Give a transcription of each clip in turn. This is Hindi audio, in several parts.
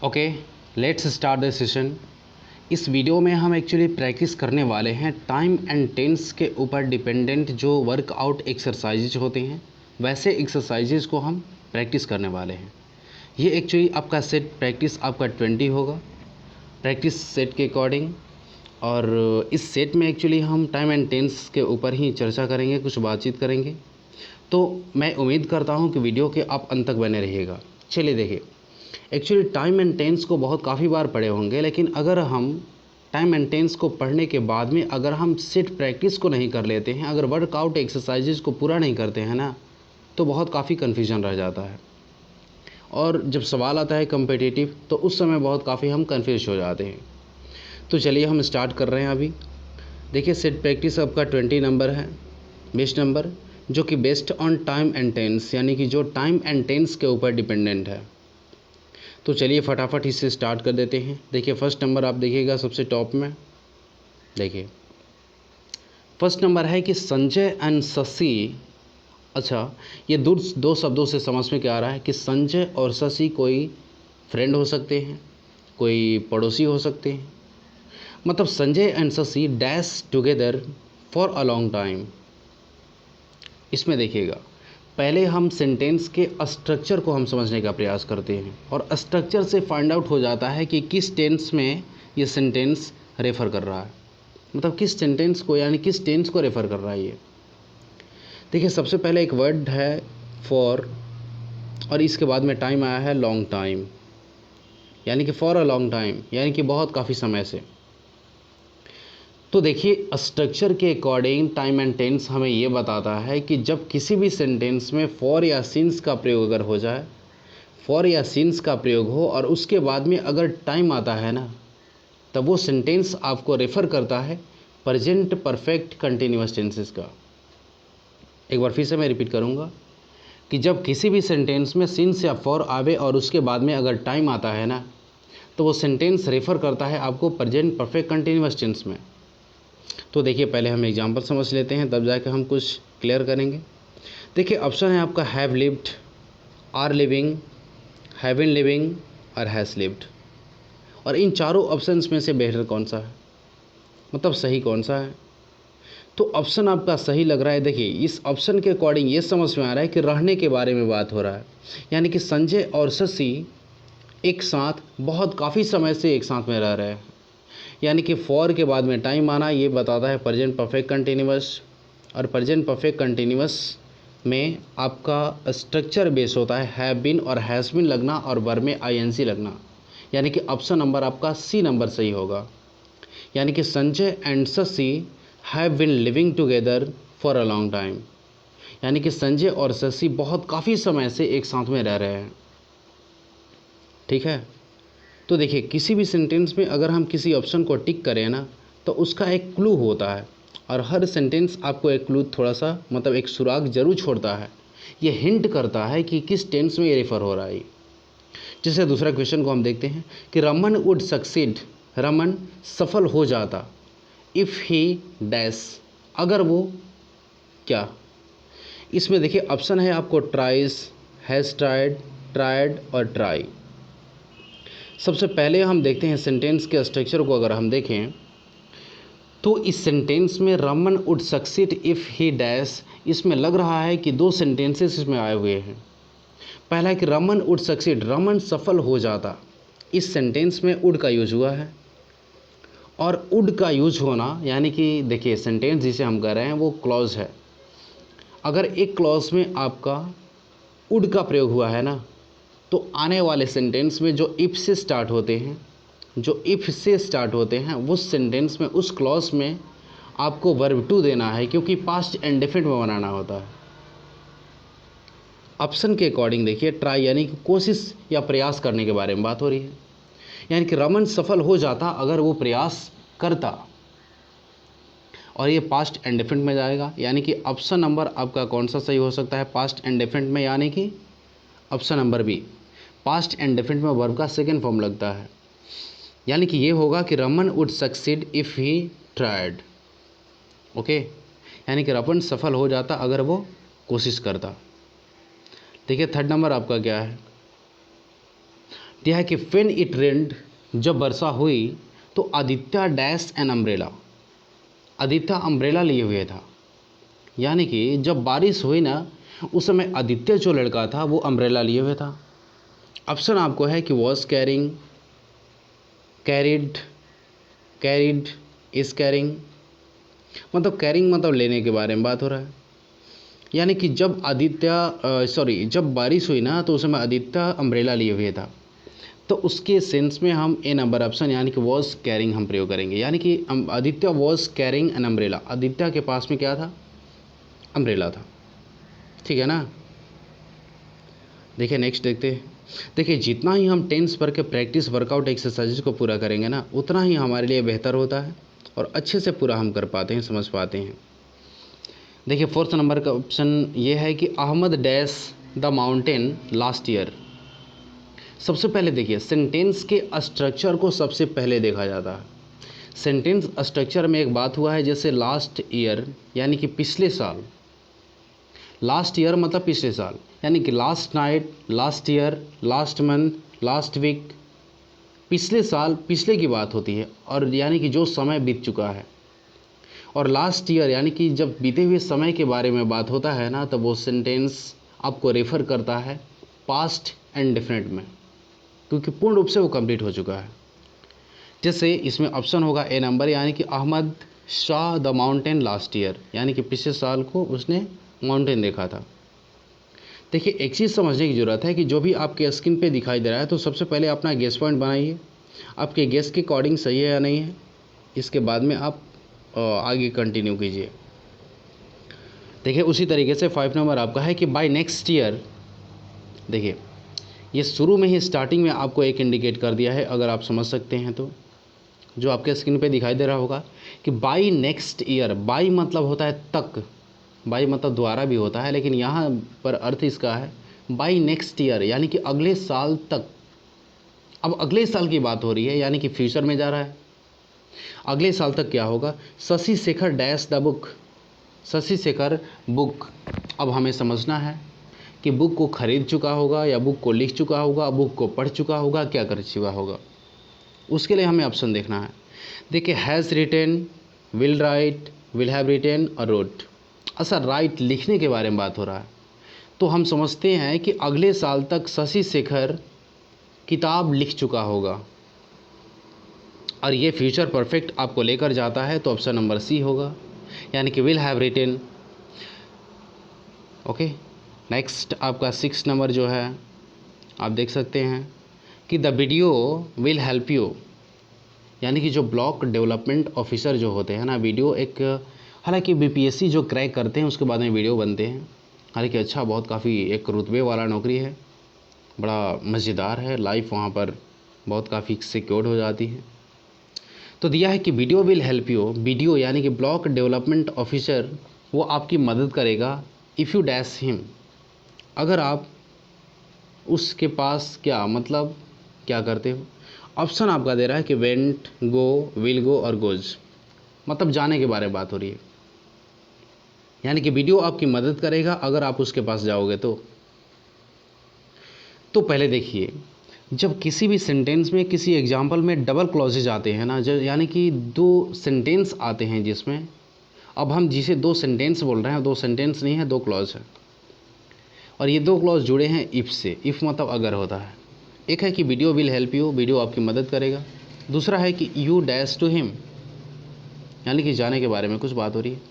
Okay, let's start the session. इस वीडियो में हम एक्चुअली प्रैक्टिस करने वाले हैं टाइम एंड टेंस के ऊपर डिपेंडेंट जो वर्कआउट एक्सरसाइजेज होते हैं, वैसे एक्सरसाइजेज को हम प्रैक्टिस करने वाले हैं। ये एक्चुअली आपका सेट प्रैक्टिस आपका 20 होगा प्रैक्टिस सेट के अकॉर्डिंग, और इस सेट में एक्चुअली हम टाइम एंड टेंस के ऊपर ही चर्चा करेंगे, कुछ बातचीत करेंगे। तो मैं उम्मीद करता हूँ कि वीडियो के आप अंत तक बने रहिएगा। चलिए देखिए, एक्चुअली टाइम एंड टेंस को बहुत काफ़ी बार पढ़े होंगे, लेकिन अगर हम टाइम एंड टेंस को पढ़ने के बाद में अगर हम सेट प्रैक्टिस को नहीं कर लेते हैं, अगर वर्कआउट एक्सरसाइजेज को पूरा नहीं करते हैं ना, तो बहुत काफ़ी कन्फ्यूजन रह जाता है। और जब सवाल आता है कम्पिटिटिव, तो उस समय बहुत काफ़ी हम कन्फ्यूज हो जाते हैं। तो चलिए हम स्टार्ट कर रहे हैं अभी। देखिए, सेट प्रैक्टिस आपका 20 नंबर है, बेस्ट नंबर, जो कि based on time and tense, यानी कि जो टाइम एंड टेंस के ऊपर डिपेंडेंट है। तो चलिए फटाफट इससे स्टार्ट कर देते हैं। देखिए, फर्स्ट नंबर आप देखिएगा सबसे टॉप में। देखिए, फर्स्ट नंबर है कि संजय एंड शशि। अच्छा, ये दो शब्दों से समझ में क्या आ रहा है कि संजय और शशि कोई फ्रेंड हो सकते हैं, कोई पड़ोसी हो सकते हैं। मतलब Sanjay and Shashi dash together for a long time. इसमें देखिएगा, पहले हम सेंटेंस के स्ट्रक्चर को हम समझने का प्रयास करते हैं, और स्ट्रक्चर से फाइंड आउट हो जाता है कि किस टेंस में ये सेंटेंस रेफ़र कर रहा है, मतलब किस सेंटेंस को, यानी किस टेंस को रेफ़र कर रहा है ये। देखिए, सबसे पहले एक वर्ड है फॉर, और इसके बाद में टाइम आया है लॉन्ग टाइम, यानी कि फॉर अ लॉन्ग टाइम, यानी कि बहुत काफ़ी समय से। तो देखिए, स्ट्रक्चर के अकॉर्डिंग टाइम एंड टेंस हमें ये बताता है कि जब किसी भी सेंटेंस में फॉर या सिंस का प्रयोग अगर हो जाए, फॉर या सिंस का प्रयोग हो और उसके बाद में अगर टाइम आता है ना, तब वो सेंटेंस आपको रेफ़र करता है प्रेजेंट परफेक्ट कंटिन्यूअस टेंसेस का। एक बार फिर से मैं रिपीट करूँगा कि जब किसी भी सेंटेंस में सिंस या फॉर आवे और उसके बाद में अगर टाइम आता है ना, तो वो सेंटेंस रेफ़र करता है आपको प्रेजेंट परफेक्ट कंटिन्यूअस टेंस में। तो देखिए, पहले हम एग्जांपल समझ लेते हैं, तब जाकर हम कुछ क्लियर करेंगे। देखिए, ऑप्शन है आपका have lived, are living, have been living और हैज़ लिव्ड। और इन चारों ऑप्शंस में से बेहतर कौन सा है, मतलब सही कौन सा है? तो ऑप्शन आपका सही लग रहा है। देखिए, इस ऑप्शन के अकॉर्डिंग ये समझ में आ रहा है कि रहने के बारे में बात हो रहा है, यानी कि संजय और शशि एक साथ बहुत काफ़ी समय से एक साथ में रह रहे हैं, यानी कि फॉर के बाद में टाइम आना ये बताता है प्रेजेंट परफेक्ट कंटिन्यूअस, और प्रेजेंट परफेक्ट कंटिन्यूअस में आपका स्ट्रक्चर बेस होता है हैव बीन और हैज़ बीन लगना और वर्ब में आईएनसी लगना, यानी कि ऑप्शन नंबर आपका सी नंबर सही होगा। यानी कि Sanjay and Shashi have been living together for a long time, यानी कि संजय और शशि बहुत काफ़ी समय से एक साथ में रह रहे हैं। ठीक है, तो देखिए, किसी भी सेंटेंस में अगर हम किसी ऑप्शन को टिक करें ना, तो उसका एक क्लू होता है, और हर सेंटेंस आपको एक क्लू, थोड़ा सा मतलब एक सुराग जरूर छोड़ता है। ये हिंट करता है कि किस टेंस में ये रेफर हो रहा है। जैसे दूसरा क्वेश्चन को हम देखते हैं कि रमन वुड सक्सीड, रमन सफल हो जाता, इफ़ ही डैश, अगर वो क्या। इसमें देखिए, ऑप्शन है आपको ट्राइज, हैज़ ट्राइड, ट्राइड और ट्राई। सबसे पहले हम देखते हैं सेंटेंस के स्ट्रक्चर को। अगर हम देखें तो इस सेंटेंस में Raman would succeed if he dash, इसमें लग रहा है कि दो सेंटेंसेस इसमें आए हुए हैं। पहला है कि रमन वुड सक्सीड, रमन सफल हो जाता, इस सेंटेंस में वुड का यूज हुआ है, और वुड का यूज होना यानी कि देखिए, सेंटेंस जिसे हम कह रहे हैं वो क्लॉज है। अगर एक क्लॉज में आपका वुड का प्रयोग हुआ है ना, तो आने वाले सेंटेंस में जो इफ़ से स्टार्ट होते हैं, उस सेंटेंस में, उस क्लॉज में आपको वर्ब टू देना है, क्योंकि पास्ट इंडेफिनिट में बनाना होता है। ऑप्शन के अकॉर्डिंग देखिए, ट्राई यानी कि कोशिश या प्रयास करने के बारे में बात हो रही है, यानी कि रमन सफल हो जाता अगर वो प्रयास करता, और ये पास्ट इंडेफिनिट में जाएगा, यानी कि ऑप्शन नंबर आपका कौन सा सही हो सकता है पास्ट इंडेफिनिट में, यानी कि option number B, past indefinite में वर्ब का सेकेंड फॉर्म लगता है, यानी कि ये होगा कि Raman would succeed if he tried. Okay, यानी कि रमन सफल हो जाता अगर वो कोशिश करता। देखिए, थर्ड नंबर आपका क्या है, यह है कि व्हेन इट रेन्ड, जब वर्षा हुई तो Aditya dash an umbrella, Aditya umbrella लिए हुए था। यानी कि जब बारिश हुई ना, उस समय आदित्य जो लड़का था वो अम्ब्रेला लिए हुए था। ऑप्शन आपको है कि was carrying, carried, carried, is carrying. मतलब कैरिंग मतलब लेने के बारे में बात हो रहा है। यानी कि जब जब बारिश हुई ना तो उस समय आदित्य अम्ब्रेला लिए हुए था। तो उसके सेंस में हम ए नंबर ऑप्शन यानी कि वॉज कैरिंग हम प्रयोग करेंगे। यानी कि Aditya was carrying an umbrella, Aditya के पास में क्या था? अम्ब्रेला था। ठीक है ना। देखिए नेक्स्ट देखते हैं। देखिए जितना ही हम टेंस पर के प्रैक्टिस वर्कआउट एक्सरसाइज को पूरा करेंगे ना, उतना ही हमारे लिए बेहतर होता है और अच्छे से पूरा हम कर पाते हैं, समझ पाते हैं। देखिए फोर्थ नंबर का ऑप्शन ये है कि Ahmed dash the mountain last year. सबसे पहले देखिए सेंटेंस के स्ट्रक्चर को सबसे पहले देखा जाता है। सेंटेंस स्ट्रक्चर में एक बात हुआ है जैसे लास्ट ईयर यानी कि पिछले साल, लास्ट ईयर मतलब पिछले साल, यानी कि last night, last year, last month, last week, पिछले साल, पिछले की बात होती है और यानी कि जो समय बीत चुका है। और लास्ट ईयर यानी कि जब बीते हुए समय के बारे में बात होता है ना, तब वो सेंटेंस आपको रेफ़र करता है पास्ट एंड डेफिनेट में, क्योंकि पूर्ण रूप से वो कंप्लीट हो चुका है। जैसे इसमें ऑप्शन होगा ए नंबर, यानी कि Ahmed saw the mountain last year, यानी कि पिछले साल को उसने माउंटेन देखा था। देखिए एक चीज़ समझने की ज़रूरत है कि जो भी आपके स्क्रीन पे दिखाई दे रहा है, तो सबसे पहले अपना गेस पॉइंट बनाइए, आपके गेस के अकॉर्डिंग सही है या नहीं है। इसके बाद में आप आगे कंटिन्यू कीजिए। देखिए उसी तरीके से 5 नंबर आपका है कि बाय नेक्स्ट ईयर। देखिए ये शुरू में ही स्टार्टिंग में आपको एक इंडिकेट कर दिया है, अगर आप समझ सकते हैं तो, जो आपके स्क्रीन पे दिखाई दे रहा होगा कि बाय नेक्स्ट ईयर। बाय मतलब होता है तक, बाई मतलब द्वारा भी होता है, लेकिन यहाँ पर अर्थ इसका है बाई नेक्स्ट ईयर, यानी कि अगले साल तक। अब अगले साल की बात हो रही है, यानी कि फ्यूचर में जा रहा है। अगले साल तक क्या होगा? Shashi Shekhar dash the book, Shashi Shekhar book. अब हमें समझना है कि बुक को खरीद चुका होगा या बुक को लिख चुका होगा, बुक को पढ़ चुका होगा, क्या कर चुका होगा। उसके लिए हमें ऑप्शन देखना है। देखिए has written, will write, will have written और रोट। अच्छा राइट लिखने के बारे में बात हो रहा है, तो हम समझते हैं कि अगले साल तक शशि शेखर किताब लिख चुका होगा और ये फ्यूचर परफेक्ट आपको लेकर जाता है, तो ऑप्शन नंबर सी होगा, यानी कि will have written. Okay next आपका 6 नंबर जो है आप देख सकते हैं कि the video will help you, यानी कि जो ब्लॉक डेवलपमेंट ऑफिसर जो होते हैं ना, वीडियो एक, हालांकि बीपीएससी जो क्रैक करते हैं उसके बाद में वीडियो बनते हैं, हालांकि अच्छा बहुत काफ़ी एक रुतबे वाला नौकरी है, बड़ा मज़ेदार है, लाइफ वहाँ पर बहुत काफ़ी सिक्योर्ड हो जाती है। तो दिया है कि video will help you, video यानी कि ब्लॉक डेवलपमेंट ऑफिसर वो आपकी मदद करेगा इफ़ यू डैश हिम, अगर आप उसके पास क्या मतलब क्या करते हो। ऑप्शन आपका दे रहा है कि वेंट, गो, विल गो और गोज, मतलब जाने के बारे में बात हो रही है, यानी कि वीडियो आपकी मदद करेगा अगर आप उसके पास जाओगे तो पहले देखिए जब किसी भी सेंटेंस में किसी एग्जाम्पल में डबल क्लॉजेज आते हैं ना, यानी कि 2 सेंटेंस आते हैं जिसमें, अब हम जिसे 2 सेंटेंस बोल रहे हैं, 2 सेंटेंस नहीं है, 2 क्लॉज है और ये 2 क्लॉज जुड़े हैं इफ़ से। इफ़ मतलब अगर होता है। एक है कि video will help you, video आपकी मदद करेगा। दूसरा है कि यू डैश टू हिम, यानी कि जाने के बारे में कुछ बात हो रही है,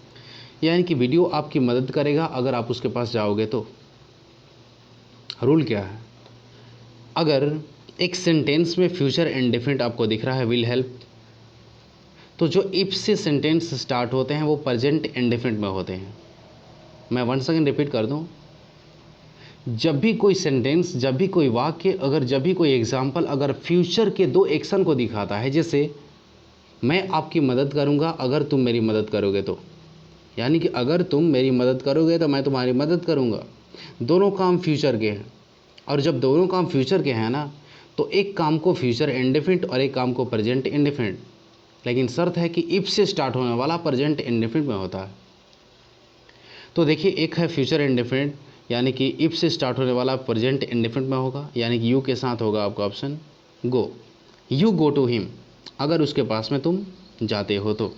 यानी कि वीडियो आपकी मदद करेगा अगर आप उसके पास जाओगे तो। रूल क्या है? अगर एक सेंटेंस में फ्यूचर इंडेफिनिट आपको दिख रहा है विल हेल्प, तो जो इफ से सेंटेंस स्टार्ट होते हैं वो प्रेजेंट इंडेफिनिट में होते हैं। मैं 1 सेकेंड रिपीट कर दूं, जब भी कोई सेंटेंस, जब भी कोई वाक्य, अगर जब भी कोई एग्जाम्पल अगर फ्यूचर के 2 एक्शन को दिखाता है, जैसे मैं आपकी मदद करूंगा अगर तुम मेरी मदद करोगे तो, यानी कि अगर तुम मेरी मदद करोगे तो मैं तुम्हारी मदद करूंगा, दोनों काम फ्यूचर के हैं। और जब दोनों काम फ्यूचर के हैं ना, तो एक काम को फ्यूचर इंडेफिनिट और एक काम को प्रेजेंट इंडेफिनिट, लेकिन शर्त है कि इफ से स्टार्ट होने वाला प्रेजेंट इंडेफिनिट में होता है। तो देखिए एक है फ्यूचर इंडेफिनिट, यानी कि इफ से स्टार्ट होने वाला प्रेजेंट इंडेफिनिट में होगा, यानी कि यू के साथ होगा आपका option go. You go to him, अगर उसके पास में तुम जाते हो तो।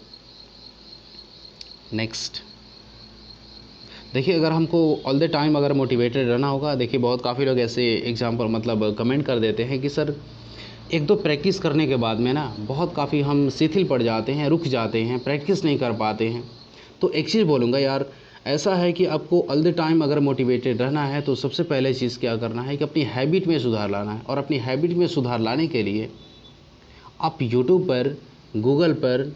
नेक्स्ट देखिए, अगर हमको ऑल द टाइम अगर मोटिवेटेड रहना होगा, देखिए बहुत काफ़ी लोग ऐसे एग्जाम्पल मतलब कमेंट कर देते हैं कि सर एक दो प्रैक्टिस करने के बाद में ना बहुत काफ़ी हम शिथिल पड़ जाते हैं, रुक जाते हैं, प्रैक्टिस नहीं कर पाते हैं। तो एक चीज़ बोलूँगा यार, ऐसा है कि आपको ऑल द टाइम अगर मोटिवेटेड रहना है तो सबसे पहले चीज़ क्या करना है कि अपनी हैबिट में सुधार लाना है। और अपनी हैबिट में सुधार लाने के लिए आप यूट्यूब पर, गूगल पर,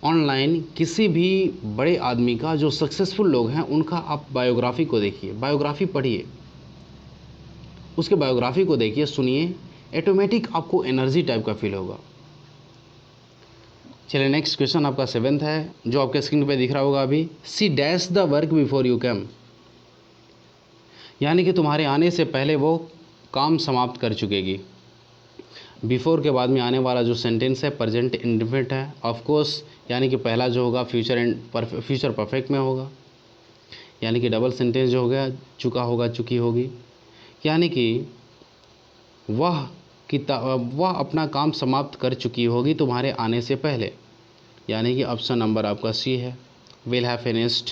ऑनलाइन किसी भी बड़े आदमी का, जो सक्सेसफुल लोग हैं उनका आप बायोग्राफी को देखिए, बायोग्राफी पढ़िए, उसके बायोग्राफी को देखिए, सुनिए, ऑटोमेटिक आपको एनर्जी टाइप का फील होगा। चलिए नेक्स्ट क्वेश्चन आपका 7th है, जो आपके स्क्रीन पे दिख रहा होगा अभी। She dash the work before you came, यानी कि तुम्हारे आने से पहले वो काम समाप्त कर चुकेगी। बिफोर के बाद में आने वाला जो सेंटेंस है प्रेजेंट इंडेफिनिट है ऑफ कोर्स, यानी कि पहला जो होगा फ्यूचर परफेक्ट में होगा, यानी कि डबल सेंटेंस जो हो गया चुका होगा, चुकी होगी, यानी कि वह अपना काम समाप्त कर चुकी होगी तुम्हारे आने से पहले, यानी कि ऑप्शन नंबर आपका सी है, will have finished.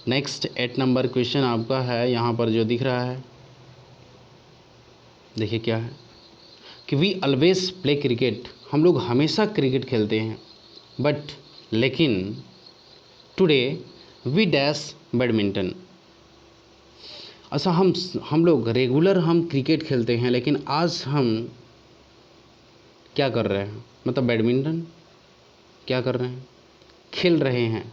Next 8 number question आपका है, यहाँ पर जो दिख रहा है देखिए क्या है कि वी ऑलवेज प्ले क्रिकेट, हम लोग हमेशा क्रिकेट खेलते हैं, बट लेकिन टुडे वी डैश बैडमिंटन। अच्छा, हम लोग रेगुलर हम क्रिकेट खेलते हैं, लेकिन आज हम क्या कर रहे हैं, मतलब बैडमिंटन क्या कर रहे हैं, खेल रहे हैं।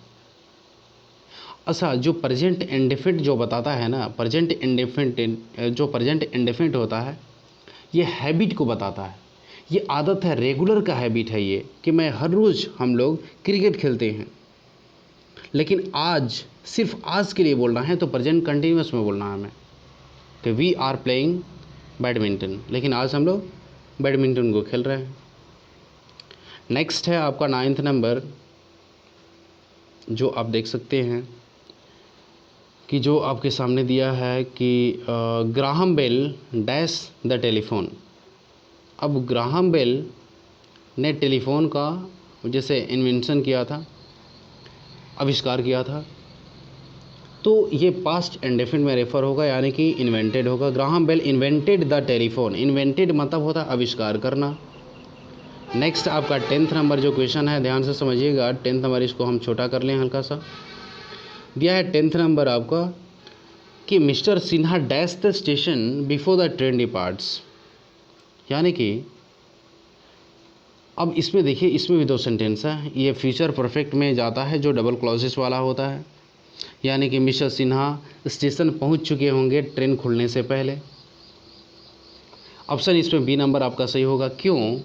अच्छा, जो प्रेजेंट इंडेफिनिट जो बताता है ना, प्रेजेंट इंडेफिनिट जो प्रेजेंट इंडेफिनिट होता है, ये हैबिट को बताता है, ये आदत है, रेगुलर का हैबिट है ये, कि मैं हर रोज़ हम लोग क्रिकेट खेलते हैं, लेकिन आज सिर्फ आज के लिए बोलना है तो प्रेजेंट कंटिन्यूस में बोलना है हमें कि वी आर प्लेइंग बैडमिंटन, लेकिन आज हम लोग बैडमिंटन को खेल रहे हैं। नेक्स्ट है आपका 9th नंबर, जो आप देख सकते हैं कि जो आपके सामने दिया है कि Graham Bell dash the telephone. अब ग्राहम बेल ने टेलीफोन का जैसे इन्वेंशन किया था, आविष्कार किया था, तो ये पास्ट इंडेफिनिट में रेफर होगा, यानी कि इन्वेंटेड होगा। Graham Bell invented the telephone, invented मतलब होता है आविष्कार करना। नेक्स्ट आपका 10th नंबर जो क्वेश्चन है, ध्यान से समझिएगा, 10th नंबर इसको हम छोटा कर लें हल्का सा। दिया है 10th नंबर आपका कि mister Sinha dash the station before the train departs, यानी कि अब इसमें देखिए, इसमें भी 2 सेंटेंस है। ये फ्यूचर परफेक्ट में जाता है जो डबल क्लॉजेस वाला होता है, यानी कि मिस्टर सिन्हा स्टेशन पहुंच चुके होंगे ट्रेन खुलने से पहले। ऑप्शन इसमें बी नंबर आपका सही होगा। क्यों?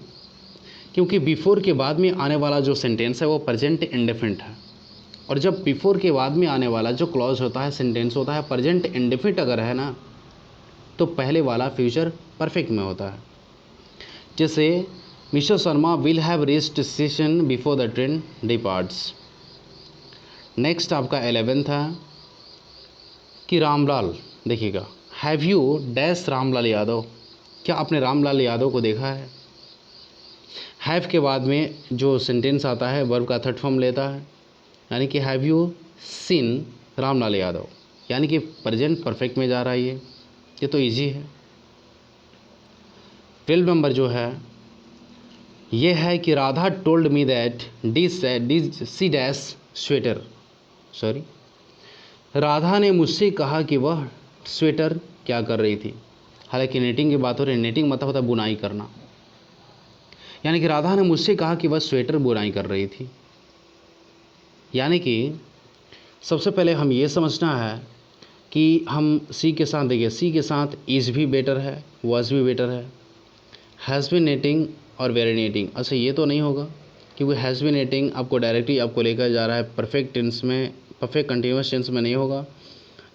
क्योंकि बिफोर के बाद में आने वाला जो सेंटेंस है वो प्रेजेंट इंडेफिनिट है, और जब बिफोर के बाद में आने वाला जो क्लॉज होता है, सेंटेंस होता है, प्रेजेंट इंडेफिनिट अगर है ना, तो पहले वाला फ्यूचर परफेक्ट में होता है। जैसे mister Sharma will have reached station before the train departs. Next आपका 11th है कि रामलाल, देखिएगा, have you dash Ramlal Yadav, क्या आपने रामलाल यादव को देखा है। हैव के बाद में जो सेंटेंस आता है वर्ब का 3rd फॉर्म लेता है, यानी कि have you seen Ramlal Yadav, यानी कि प्रेजेंट परफेक्ट में जा रहा है ये तो इजी है। 12 नंबर जो है ये है कि Radha told me that she dash sweater, sorry, Radha ने मुझसे कहा कि वह स्वेटर क्या कर रही थी। हालांकि नेटिंग की बात हो रही है, नेटिंग मतलब होता है बुनाई करना, यानी कि राधा ने मुझसे कहा कि वह स्वेटर बुनाई कर रही थी। यानी कि सबसे पहले हम ये समझना है कि हम सी के साथ, देखिए सी के साथ इज़ भी बेटर है, वाज भी बेटर है, हैज़ बीन नेटिंग और वेरी नेटिंग। अच्छा, ये तो नहीं होगा, क्योंकि हैज़ बीन नेटिंग आपको डायरेक्टली आपको लेकर जा रहा है परफेक्ट टेंस में, परफेक्ट कंटिन्यूअस टेंस में नहीं होगा।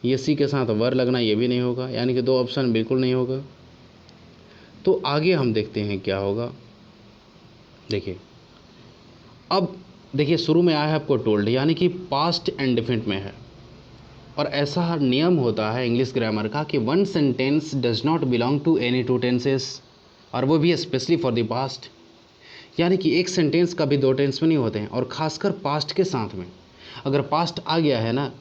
ये सी के साथ वर लगना ये भी नहीं होगा, यानी कि 2 ऑप्शन बिल्कुल नहीं होगा। तो आगे हम देखते हैं क्या होगा। देखिए, अब देखिए शुरू में आया है आपको टोल्ड, यानी कि पास्ट इंडेफिनिट में है, और ऐसा नियम होता है इंग्लिश ग्रामर का कि one sentence does not belong to any two tenses, और वो भी स्पेशली फॉर द पास्ट। यानी कि एक सेंटेंस कभी दो टेंस में नहीं होते हैं, और ख़ासकर पास्ट के साथ में। अगर पास्ट आ गया है ना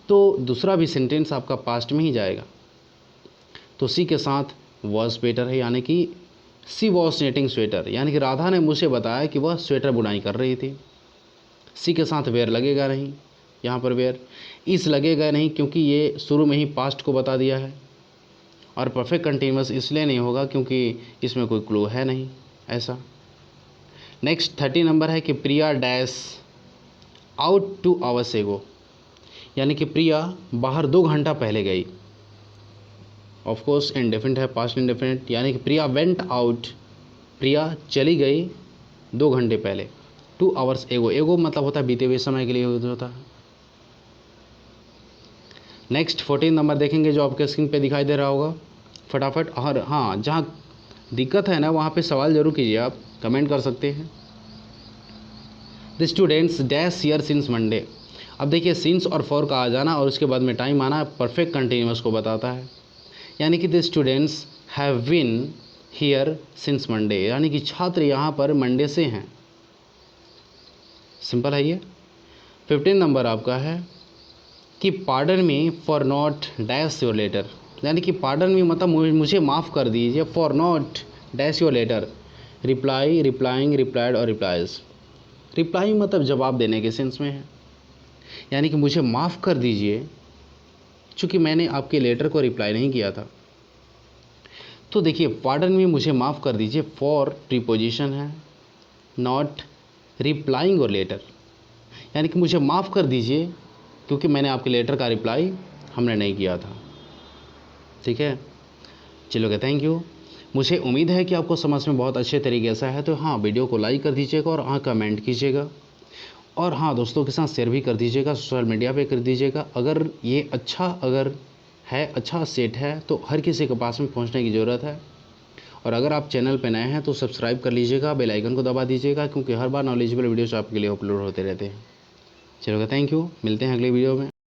तो दूसरा भी सेंटेंस आपका पास्ट में ही जाएगा। तो सी के साथ वॉज बेटर है, यानी कि सी वॉज नेटिंग स्वेटर, यानी कि राधा ने मुझे बताया कि वह स्वेटर बुनाई कर रही थी। सी के साथ वेयर लगेगा नहीं, यहाँ पर वेयर। इस लगेगा नहीं क्योंकि ये शुरू में ही पास्ट को बता दिया है। और परफेक्ट कंटिन्यूअस इसलिए नहीं होगा क्योंकि इसमें कोई क्लू है नहीं ऐसा। नेक्स्ट 30 नंबर है कि प्रिया डैश आउट 2 आवर्स एगो, यानी कि प्रिया बाहर 2 घंटा पहले गई। ऑफ कोर्स इंडेफिनिट है, पास्ट इंडेफिनिट, यानी कि प्रिया वेंट आउट, प्रिया चली गई 2 घंटे पहले। 2 आवर्स एगो, एगो मतलब होता है बीते हुए समय के लिए होता है। नेक्स्ट 14 नंबर देखेंगे जो आपके स्क्रीन पे दिखाई दे रहा होगा फटाफट। और हाँ, जहाँ दिक्कत है ना वहाँ पे सवाल जरूर कीजिए, आप कमेंट कर सकते हैं। The students dash year since Monday. अब देखिए सिंस और फॉर का आ जाना और उसके बाद में टाइम आना परफेक्ट कंटिन्यूअस को बताता है, यानी कि the students have been here since Monday, यानी कि छात्र यहाँ पर मंडे से हैं। सिंपल है ये। 15 नंबर आपका है कि pardon me for not dash your letter, यानी कि पार्डन मी मतलब मुझे माफ़ कर दीजिए, for not dash your letter, reply, replied, रिप्लाइड और रिप्लाइज। रिप्लाइंग मतलब जवाब देने के सेंस में है, यानी कि मुझे माफ़ कर दीजिए चूँकि मैंने आपके लेटर को रिप्लाई नहीं किया था। तो देखिए पार्डन मी मुझे माफ़ कर दीजिए, फॉर प्रीपोजिशन है, नॉट रिप्लाइंग और लेटर, यानी कि मुझे माफ़ कर दीजिए क्योंकि मैंने आपके लेटर का रिप्लाई हमने नहीं किया था। ठीक है, चलो थैंक यू। मुझे उम्मीद है कि आपको समझ में बहुत अच्छे तरीके से है। तो हाँ, वीडियो को लाइक कर दीजिएगा और हाँ कमेंट कीजिएगा, और हाँ दोस्तों के साथ शेयर भी कर दीजिएगा, सोशल मीडिया पे कर दीजिएगा। अगर ये अच्छा सेट है तो हर किसी के पास में पहुंचने की ज़रूरत है। और अगर आप चैनल पे नए हैं तो सब्सक्राइब कर लीजिएगा, बेल आइकन को दबा दीजिएगा, क्योंकि हर बार नॉलेजेबल वीडियोस आपके लिए अपलोड होते रहते हैं। चलो थैंक यू, मिलते हैं अगले वीडियो में।